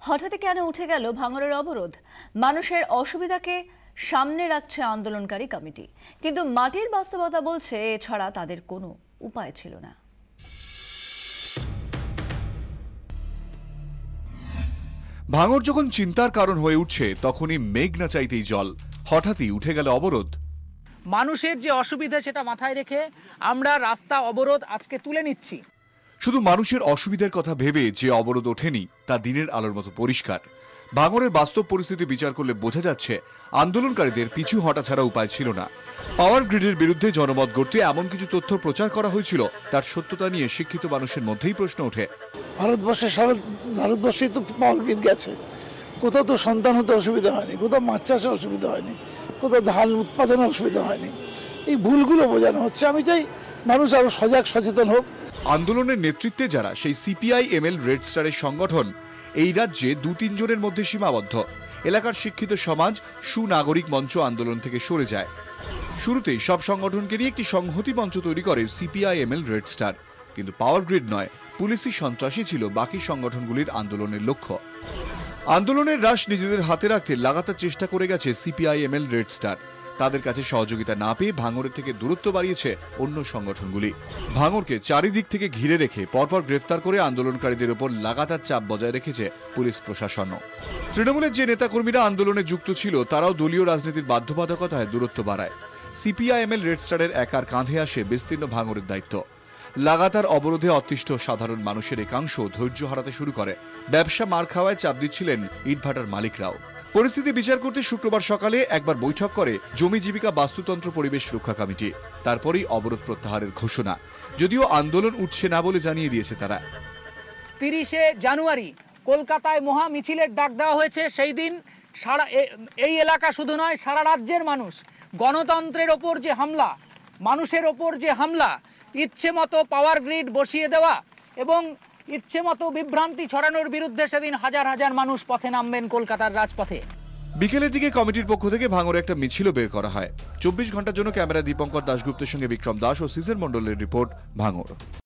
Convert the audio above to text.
হঠাৎ কেন উঠে গেল ভাঙড়ের অবরোধ? মানুষের অসুবিধাকে সামনে রাখছে আন্দোলনকারী কমিটি, কিন্তু মাটির বাস্তবতা বলছে এছাড়া তাদের কোনো উপায় ছিল না। ভাঙড় যখন চিন্তার কারণ হয়ে উঠছে তখনই মেঘ না চাইতেই জল, হঠাৎই উঠে গেল অবরোধ। মানুষের যে অসুবিধা সেটা মাথায় রেখে আমরা রাস্তা অবরোধ আজকে তুলে নিচ্ছি। শুধু মানুষের অসুবিধার কথা ভেবে যে অবরোধ ওঠেনি তা দিনের আলোর মতো পরিষ্কার। ভাঙড়ের বাস্তব পরিস্থিতি বিচার করলে বোঝা যাচ্ছে আন্দোলনকারীদের পিছু হটা ছাড়া উপায় ছিল না। পাওয়ার গ্রিডের বিরুদ্ধে জনমত গড়তে এমন কিছু তথ্য প্রচার করা হয়েছিল, তার সত্যতা নিয়ে শিক্ষিত মানুষের মধ্যেই প্রশ্ন ওঠে। ভারতবর্ষে তো পাওয়ার গ্রিড গেছে, কোথাও তো সন্তান হতে অসুবিধা হয়নি, কোথাও মাছ চাষে অসুবিধা হয়নি, কোথাও ধান উৎপাদনে অসুবিধা হয়নি। এই ভুলগুলো বোঝানো হচ্ছে। আমি চাই মানুষ আরো সজাগ সচেতন হোক। আন্দোলনের নেতৃত্বে যারা, সেই সিপিআই-এমএল রেড স্টারের সংগঠন এই রাজ্যে 2-3 জনের মধ্যে সীমাবদ্ধ। এলাকার শিক্ষিত সমাজ সুনাগরিক মঞ্চ আন্দোলন থেকে সরে যায়। শুরুতেই সব সংগঠনকে নিয়ে একটি সংহতি মঞ্চ তৈরি করে সিপিআই-এমএল রেড স্টার, কিন্তু পাওয়ার গ্রিড নয়, পুলিশি সন্ত্রাসী ছিল বাকি সংগঠনগুলির আন্দোলনের লক্ষ্য। আন্দোলনের রাশ নিজেদের হাতে রাখতে লাগাতার চেষ্টা করে গেছে সিপিআই-এমএল রেড স্টার। তাদের কাছে সহযোগিতা না পেয়ে ভাঙড়ের থেকে দূরত্ব বাড়িয়েছে অন্য সংগঠনগুলি। ভাঙড়কে চারিদিক থেকে ঘিরে রেখে পরপর গ্রেফতার করে আন্দোলনকারীদের উপর লাগাতার চাপ বজায় রেখেছে পুলিশ প্রশাসনও। তৃণমূলের যে নেতাকর্মীরা আন্দোলনে যুক্ত ছিল তারাও দলীয় রাজনীতির বাধ্যবাধকতায় দূরত্ব বাড়ায়। সিপিআই-এমএল রেড স্টারের একার কাঁধে আসে বিস্তীর্ণ ভাঙড়ের দায়িত্ব। লাগাতার অবরোধে অতিষ্ঠ সাধারণ মানুষের একাংশ ধৈর্য হারাতে শুরু করে। ব্যবসা মার খাওয়ায় চাপ দিচ্ছিলেন ইটভাটার মালিকরাও। পরিস্থিতি বিচার করতে শুক্রবার সকালে একবার বৈঠক করে জমি জীবিকা বাস্তুতন্ত্র পরিবেশ রক্ষা কমিটি। তারপরেই অবরোধ প্রত্যাহারের ঘোষণা, যদিও আন্দোলন উঠছে না বলে জানিয়ে দিয়েছে তারা। 30শে জানুয়ারি কলকাতায় মহা মিছিলের ডাক দেওয়া হয়েছে। সেই দিন এই এলাকা শুধু নয়, সারা রাজ্যের মানুষ গণতন্ত্রের ওপর যে হামলা, মানুষের ওপর যে হামলা, ইচ্ছে মতো পাওয়ার গ্রিড বসিয়ে দেওয়া এবং ইচ্ছে মতো বিভ্রান্তি ছড়ানোর বিরুদ্ধে সেদিন হাজার হাজার মানুষ পথে নামবেন কলকাতার রাজপথে। বিকেলের দিকে কমিটির পক্ষ থেকে ভাঙড়ে একটা মিছিলও বের করা হয়। 24 ঘন্টার জন্য ক্যামেরা দীপঙ্কর দাশগুপ্তের সঙ্গে বিক্রম দাস ও সিজের মণ্ডলের রিপোর্ট, ভাঙড়।